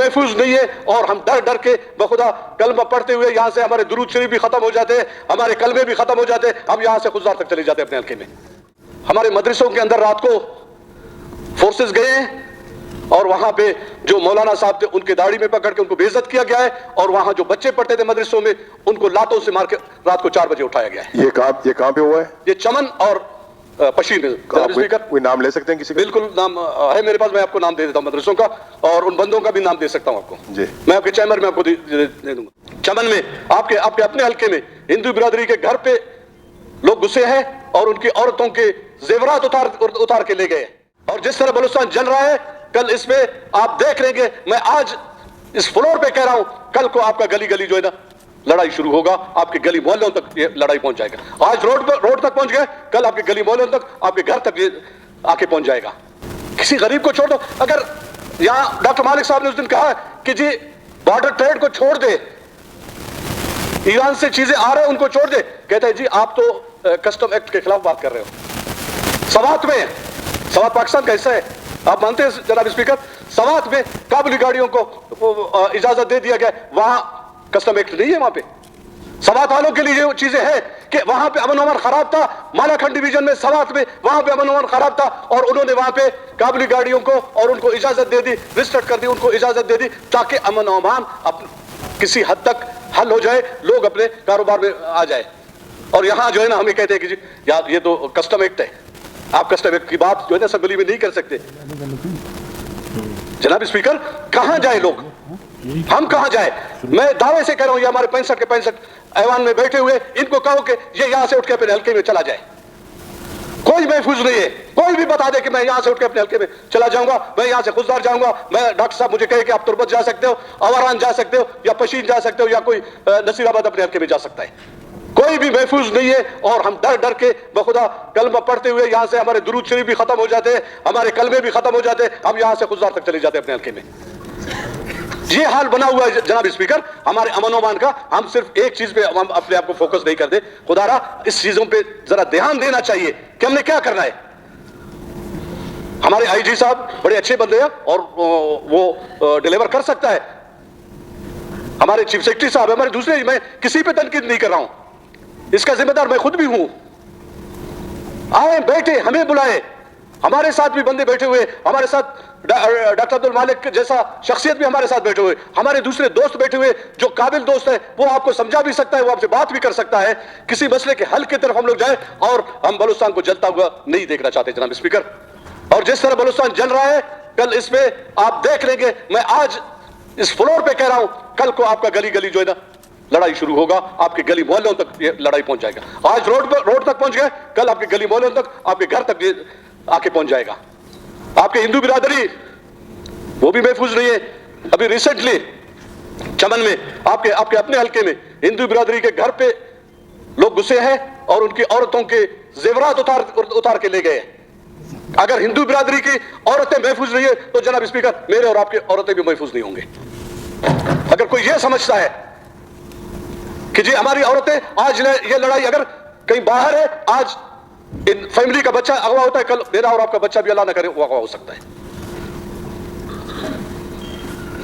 محفوظ نہیں ہے، اور ہم ڈر ڈر کے بخدا کلمہ پڑھتے ہوئے یہاں سے ہمارے درود شریف بھی ختم ہو جاتے ہیں، ہمارے کلمے بھی ختم ہو جاتے ہیں، ہم یہاں سے خضدار تک چلے جاتے ہیں اپنے حلقے میں۔ ہمارے مدرسوں کے اندر رات کو فورسز گئے ہیں اور وہاں پہ جو مولانا صاحب تھے ان کے داڑھی میں پکڑ کے ان کو بے عزت کیا گیا ہے، اور وہاں جو بچے پڑھتے تھے مدرسوں میں ان کو لاتوں سے مار کے رات کو 4 بجے اٹھایا گیا ہے۔ یہ کہاں پہ ہوا ہے؟ یہ چمن اور پشین ہے۔ جناب اسپیکر، کوئی نام لے سکتے ہیں کسی کا؟ بالکل نام ہے میرے پاس، میں آپ کو نام دے دیتا ہوں مدرسوں کا، اور ان بندوں کا بھی نام دے سکتا ہوں آپ کو جی۔ میں آپ کے چیمبر میں آپ کو دے دوں گا۔ چمن میں آپ کے اپنے حلقے میں ہندو برادری کے گھر پہ لوگ گھسے ہیں اور ان کی عورتوں کے زیورات اتار کے لے گئے، اور جس طرح بلوچستان جل رہا ہے کل اس میں آپ دیکھ لیں گے، میں آج اس فلور پہ کہہ رہا ہوں کل کو آپ کا گلی گلی جو ہے نا لڑائی شروع ہوگا، آپ کے گلی محلوں تک یہ لڑائی پہنچ جائے گا۔ آج روڈ تک پہنچ گئے، کل آپ کے گلی محلوں تک، آپ کے گھر تک یہ آ کے پہنچ جائے گا۔ کسی غریب کو چھوڑ دو، اگر یہاں ڈاکٹر مالک صاحب نے اس دن کہا کہ جی بارڈر ٹریڈ کو چھوڑ دے، ایران سے چیزیں آ رہے ہیں ان کو چھوڑ دے، کہتے ہیں جی آپ تو کسٹم ایکٹ کے خلاف بات کر رہے ہو۔ سوات میں، سوات پاکستان کا حصہ ہے، آپ مانتے ہیں جناب اسپیکر؟ سوات میں کابلی گاڑیوں کو اجازت دے دیا گیا، وہاں کسٹم ایکٹ نہیں ہے وہاں پہ۔ سوات والوں کے لیے یہ چیزیں ہیں کہ وہاں پہ امن و امان خراب تھا، مالاکھنڈ ڈویژن میں سوات میں وہاں پہ امن و امان خراب تھا، اور انہوں نے وہاں پہ کابلی گاڑیوں کو اور ان کو اجازت دے دی، ریسٹرکٹ کر دی، ان کو اجازت دے دی تاکہ امن و امان کسی حد تک حل ہو جائے، لوگ اپنے کاروبار میں آ جائے۔ اور یہاں جو ہے نا ہمیں کہتے ہیں کہ جی یار یہ تو کسٹم ایکٹ ہے، آپ کسٹم ایکٹ کی بات جو ہے نا اسمبلی میں نہیں کر سکتے۔ جناب اسپیکر، کہاں جائے لوگ، ہم کہاں جائے؟ میں دعوے سے کہہ رہا ہوں یہ ہمارے 65 کے 65 ایوان میں بیٹھے ہوئے ان کو کہو کہ یہ یہاں سے اٹھ کے اپنے حلقے میں چلا جائے، کوئی محفوظ نہیں ہے۔ کوئی بھی بتا دے کہ میں یہاں سے اٹھ کے اپنے حلقے میں چلا جاؤں گا، میں یہاں سے خضدار جاؤں گا، میں ڈاکٹر صاحب مجھے کہے کہ آپ تربت جا سکتے ہو، آوران جا سکتے ہو، یا پشین جا سکتے ہو، یا کوئی نصیر آباد اپنے حلقے میں جا سکتا ہے، کوئی بھی محفوظ نہیں ہے۔ اور ہم ڈر ڈر کے بخدا کلمہ پڑھتے ہوئے یہاں سے ہمارے درود شریف بھی ختم ہو جاتے ہیں، ہمارے کلمے بھی ختم ہو جاتے ہیں، ہم یہاں سے خضدار تک چلے جاتے ہیں اپنے حلقے میں۔ یہ حال بنا ہوا ہے جناب اسپیکر ہمارے امن و امان کا۔ ہم صرف ایک چیز پہ ہم اپنے آپ کو فوکس نہیں کرتے، خدا را اس چیزوں پہ ذرا دھیان دینا چاہیے کہ ہم نے کیا کرنا ہے۔ ہمارے آئی جی صاحب بڑے اچھے بندے ہیں اور وہ ڈیلیور کر سکتا ہے، ہمارے چیف سیکرٹری صاحب، ہمارے دوسرے، میں کسی پہ تنقید نہیں کر رہا ہوں، اس کا ذمہ دار میں خود بھی ہوں۔ آئے بیٹھے، ہمیں بلائے، ہمارے ساتھ بھی بندے بیٹھے ہوئے، ہمارے ساتھ ڈاکٹر عبد المالک جیسا شخصیت بھی ہمارے ساتھ بیٹھے ہوئے، ہمارے دوسرے دوست بیٹھے ہوئے جو قابل دوست ہیں، وہ آپ کو سمجھا بھی سکتا ہے، وہ آپ سے بات بھی کر سکتا ہے۔ کسی مسئلے کے حل کی طرف ہم لوگ جائیں، اور ہم بلوچستان کو جلتا ہوا نہیں دیکھنا چاہتے جناب اسپیکر۔ اور جس طرح بلوچستان جل رہا ہے کل اس میں آپ دیکھ لیں گے، میں آج اس فلور پہ کہہ رہا ہوں کل کو آپ کا گلی گلی جو ہے نا لڑائی شروع ہوگا، آپ کے گلی محلوں تک یہ لڑائی پہنچ جائے گا۔ آج روڈ تک پہنچ گئے، کل آپ کے گلی محلوں تک، آپ کے گھر تک یہ آ کے پہنچ جائے گا۔ آپ کے ہندو برادری وہ بھی محفوظ نہیں ہے۔ ابھی ریسنٹلی چمن میں آپ کے اپنے حلقے میں ہندو برادری کے گھر پہ لوگ گھسے ہیں اور ان کی عورتوں کے زیورات اتار کے لے گئے ہیں۔ اگر ہندو برادری کی عورتیں محفوظ نہیں ہے تو جناب اسپیکر میرے اور آپ کی عورتیں بھی محفوظ نہیں ہوں گے۔ اگر کوئی یہ سمجھتا ہے کہ جی ہماری عورتیں آج یہ لڑائی اگر کہیں باہر ہے، آج ان فیملی کا بچہ اغوا ہوتا ہے، کل میرا اور آپ کا بچہ بھی اللہ نہ کرے وہ اغوا ہو سکتا ہے۔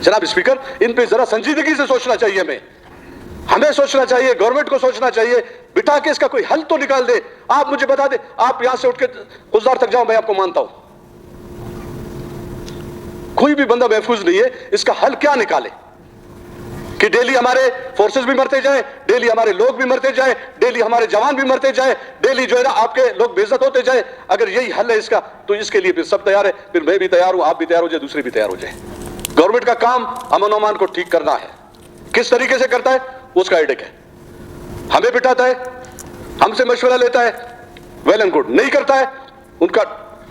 جناب اسپیکر ان پہ ذرا سنجیدگی سے سوچنا چاہیے، ہمیں سوچنا چاہیے، گورنمنٹ کو سوچنا چاہیے، بٹھا کے اس کا کوئی حل تو نکال دے۔ آپ مجھے بتا دیں، آپ یہاں سے اٹھ کے خضدار تک جاؤ، میں آپ کو مانتا ہوں کوئی بھی بندہ محفوظ نہیں ہے، اس کا حل کیا نکالے کہ ڈیلی ہمارے فورسز بھی مرتے جائیں، ڈیلی ہمارے لوگ بھی مرتے جائیں، ڈیلی ہمارے جوان بھی مرتے جائیں، ڈیلی جو ہے نا آپ کے لوگ بے عزت ہوتے جائیں۔ اگر یہی حل ہے اس کا تو اس کے لیے پھر سب تیار ہے، پھر میں بھی تیار ہوں، آپ بھی تیار ہو جائے، دوسرے بھی تیار ہو جائیں۔ گورنمنٹ کا کام امن و امان کو ٹھیک کرنا ہے، کس طریقے سے کرتا ہے اس کا ایڈک ہے، ہمیں بٹھاتا ہے، ہم سے مشورہ لیتا ہے، ویل اینڈ گڈ، نہیں کرتا ہے ان کا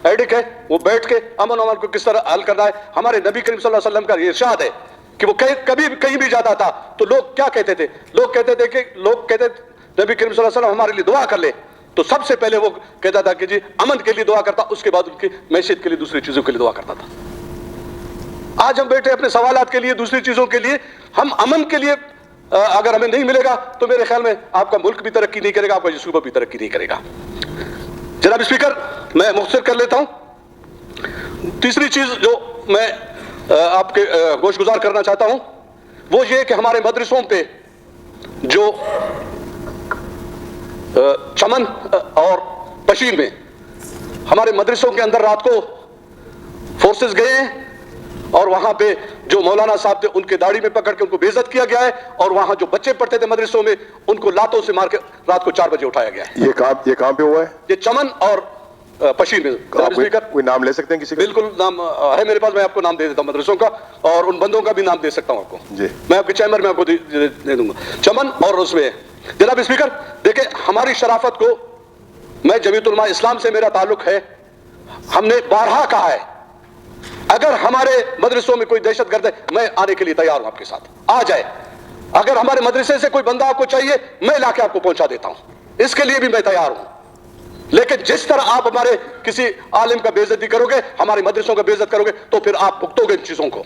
ایڈک ہے، وہ بیٹھ کے امن و امان کو کس طرح حل کرنا ہے۔ ہمارے نبی کریم صلی اللہ علیہ وسلم کا یہ ارشاد ہے کہ وہ کبھی کہیں بھی جاتا تھا تو لوگ کیا کہتے تھے، لوگ کہتے تھے نبی کریم صلی اللہ علیہ وسلم ہمارے لیے دعا کر لے، تو سب سے پہلے وہ کہتا تھا کہ جی امن کے لیے دعا کرتا، اس کے بعد ان کی معیشت کے لیے دوسری چیزوں کے لیے دعا کرتا تھا۔ آج ہم بیٹھے اپنے سوالات کے لیے، دوسری چیزوں کے لیے، ہم امن کے لیے اگر ہمیں نہیں ملے گا تو میرے خیال میں آپ کا ملک بھی ترقی نہیں کرے گا، آپ کا صوبہ بھی ترقی نہیں کرے گا۔ جناب اسپیکر میں مختصر کر لیتا ہوں۔ تیسری چیز جو میں آپ کے گوش گزار کرنا چاہتا ہوں وہ یہ کہ ہمارے مدرسوں پہ جو چمن اور پشین میں ہمارے مدرسوں کے اندر رات کو فورسز گئے ہیں اور وہاں پہ جو مولانا صاحب تھے ان کے داڑھی میں پکڑ کے ان کو بے عزت کیا گیا ہے اور وہاں جو بچے پڑھتے تھے مدرسوں میں ان کو لاتوں سے مار کے رات کو 4 بجے اٹھایا گیا ہے. یہ کہاں پہ ہوا ہے؟ یہ چمن اور پشین میں. کوئی نام لے سکتے ہیں کسی کا؟ بالکل نام ہے میرے پاس, میں آپ کو نام دے دیتا ہوں مدرسوں کا اور ان بندوں کا بھی نام دے سکتا ہوں آپ کو جی. میں آپ کے چیمبر میں آپ کو دے دوں گا. چمن اور اس میں جناب اسپیکر دیکھیں ہماری شرافت کو, میں جمیعت علماء اسلام سے میرا تعلق ہے, ہم نے بارہا کہا ہے اگر ہمارے مدرسوں میں کوئی دہشت گرد ہے میں آنے کے لیے تیار ہوں, آپ کے ساتھ آ جائے. اگر ہمارے مدرسے سے کوئی بندہ آپ کو چاہیے میں لا کے آپ کو پہنچا دیتا ہوں, اس کے لیے بھی میں تیار ہوں. لیکن جس طرح آپ ہمارے کسی عالم کا بے عزتی کرو گے, ہمارے مدرسوں کا بے عزت کرو گے تو پھر آپ بھگتو گے ان چیزوں کو.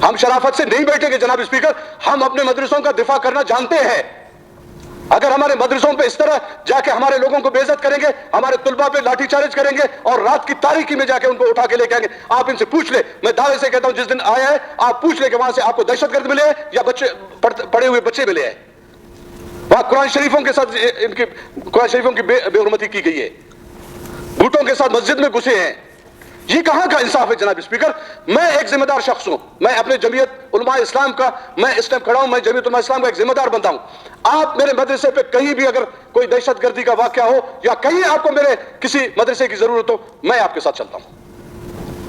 ہم شرافت سے نہیں بیٹھیں گے جناب اسپیکر, ہم اپنے مدرسوں کا دفاع کرنا جانتے ہیں. اگر ہمارے مدرسوں پہ اس طرح جا کے ہمارے لوگوں کو بے عزت کریں گے, ہمارے طلباء پہ لاٹھی چارج کریں گے اور رات کی تاریکی میں جا کے ان کو اٹھا کے لے کے آئیں گے, آپ ان سے پوچھ لیں, میں دعوے سے کہتا ہوں جس دن آیا ہے آپ پوچھ لیں کہ وہاں سے آپ کو دہشت گرد ملے ہیں یا بچے پڑے ہوئے بچے ملے ہیں. وہاں قرآن شریفوں کے ساتھ ان کی قرآن شریفوں کی بے حرمتی کی گئی ہے, بھوٹوں کے ساتھ مسجد میں گھسے ہیں. یہ کہاں کا انصاف ہے جناب اسپیکر؟ میں ایک ذمہ دار شخص ہوں, میں اپنے جمعیت علماء اسلام کا میں اس ٹائم کھڑا ہوں, میں جمعیت علماء اسلام کا ایک ذمہ دار بندہ ہوں. آپ میرے مدرسے پہ کہیں بھی اگر کوئی دہشت گردی کا واقعہ ہو یا کہیں آپ کو میرے کسی مدرسے کی ضرورت ہو میں آپ کے ساتھ چلتا ہوں.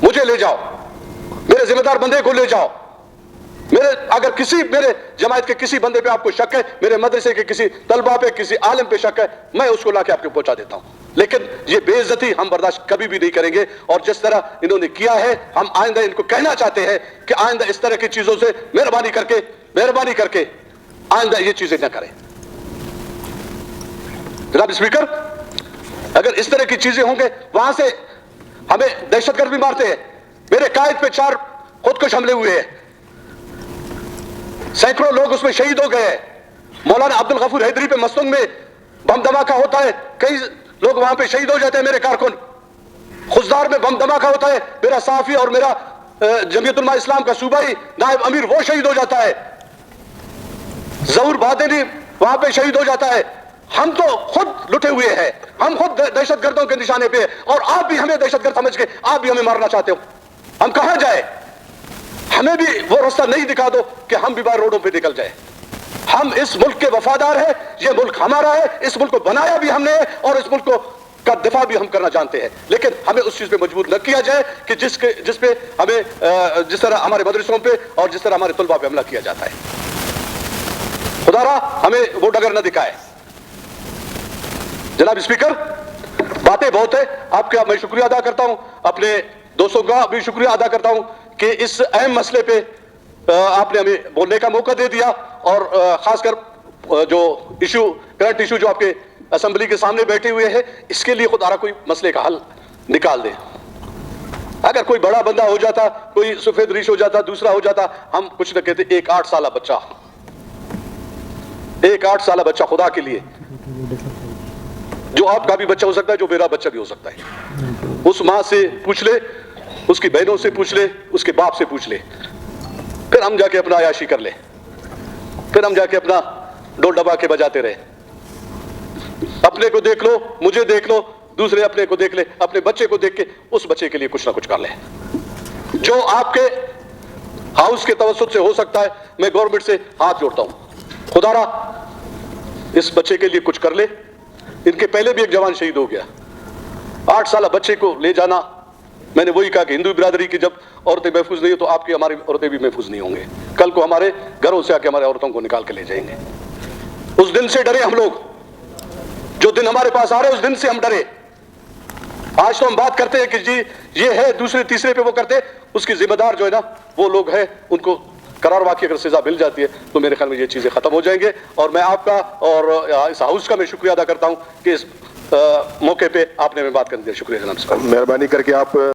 مجھے لے جاؤ, میرے ذمہ دار بندے کو لے جاؤ. اگر میرے جماعت کے کسی بندے پہ آپ کو شک ہے, میرے مدرسے کے کسی طلبہ پہ کسی عالم پہ شک ہے, میں اس کو لا کے آپ کو پہنچا دیتا ہوں. لیکن یہ بے عزتی ہم برداشت کبھی بھی نہیں کریں گے, اور جس طرح انہوں نے کیا ہے ہم آئندہ ان کو کہنا چاہتے ہیں کہ آئندہ اس طرح کی چیزوں سے مہربانی کر کے آئندہ یہ چیزیں نہ کریں. جناب اسپیکر اگر اس طرح کی چیزیں ہوں گے, وہاں سے ہمیں دہشت گرد بھی مارتے ہیں, میرے قائد پہ 4 خودکش حملے ہوئے ہیں, سینکڑوں لوگ اس میں شہید ہو گئے. مولانا عبد الغفور حیدری پہ مسنگ میں بم دھماکہ ہوتا ہے, کئی لوگ وہاں پہ شہید ہو جاتے ہیں میرے کارکن. خزدار میں بم دھماکہ ہوتا ہے, میرا صحافی اور میرا جمعیت علماء اسلام کا صوبائی نائب امیر وہ شہید ہو جاتا ہے. ظہور بادلی وہاں پہ شہید ہو جاتا ہے. ہم تو خود لٹے ہوئے ہیں, ہم خود دہشت گردوں کے نشانے پہ ہیں, اور آپ بھی ہمیں دہشت گرد سمجھ کے آپ بھی ہمیں مارنا چاہتے ہو. ہم کہاں جائیں؟ ہمیں بھی وہ راستہ نہیں دکھا دو کہ ہم بھی باہر روڈوں پہ نکل جائیں. ہم اس ملک کے وفادار ہیں, یہ ملک ہمارا ہے, اس ملک کو بنایا بھی ہم نے اور اس ملک کو کا دفاع بھی ہم کرنا جانتے ہیں. لیکن ہمیں اس چیز پہ مجبور نہ کیا جائے کہ جس پہ ہمیں جس طرح ہمارے مدرسوں پہ اور جس طرح ہمارے طلباء پہ حملہ کیا جاتا ہے. خدا را ہمیں وہ ڈگر نہ دکھائے. جناب اسپیکر باتیں بہت ہے, آپ کا میں شکریہ ادا کرتا ہوں, اپنے دوستوں کا بھی شکریہ ادا کرتا ہوں کہ اس اہم مسئلے پہ آپ نے ہمیں بولنے کا موقع دے دیا, اور خاص کر جو کرنٹ ایشو جو آپ کے اسمبلی کے سامنے بیٹھے ہوئے ہیں, اس کے لیے خدا را کوئی مسئلے کا حل نکال دیں. اگر کوئی بڑا بندہ ہو جاتا, کوئی سفید ریش ہو جاتا, دوسرا ہو جاتا, ہم کچھ نہ کہتے. ایک 8 سالہ بچہ خدا کے لیے, جو آپ کا بھی بچہ ہو سکتا ہے, جو میرا بچہ بھی ہو سکتا ہے, اس ماں سے پوچھ لے, اس کی بہنوں سے پوچھ لے, اس کے باپ سے پوچھ لے, پھر ہم جا کے اپنا عیاشی کر لے, پھر ہم جا کے اپنا ڈول ڈبا کے بجاتے رہے. اپنے کو دیکھ لو, مجھے دیکھ لو, دوسرے اپنے کو دیکھ لے, اپنے بچے کو دیکھ کے اس بچے کے لیے کچھ نہ کچھ کر لے. جو آپ کے ہاؤس کے توسط سے ہو سکتا ہے, میں گورنمنٹ سے ہاتھ جوڑتا ہوں, خدا را اس بچے کے لیے کچھ کر لے. ان کے پہلے بھی ایک جوان شہید ہو گیا. 8 سالہ بچے کو لے جانا, میں نے وہی کہا کہ ہندو برادری کی جب عورتیں محفوظ نہیں ہو تو آپ کی ہماری عورتیں بھی محفوظ نہیں ہوں گے. کل کو ہمارے گھروں سے آ کے ہمارے عورتوں کو نکال کے لے جائیں گے. اس دن سے ڈرے ہم لوگ, جو دن ہمارے پاس آ رہے اس دن سے ہم ڈرے. آج تو ہم بات کرتے ہیں کہ جی یہ ہے, دوسرے تیسرے پہ وہ کرتے, اس کی ذمہ دار جو ہے نا وہ لوگ ہیں, ان کو قرار واقعی اگر سزا مل جاتی ہے تو میرے خیال میں یہ چیزیں ختم ہو جائیں گے. اور میں آپ کا اور اس ہاؤس کا میں شکریہ ادا کرتا ہوں کہ اس موقع پہ آپ نے ہمیں بات کرنے دیا. شکریہ جناب. مہربانی کر کے آپ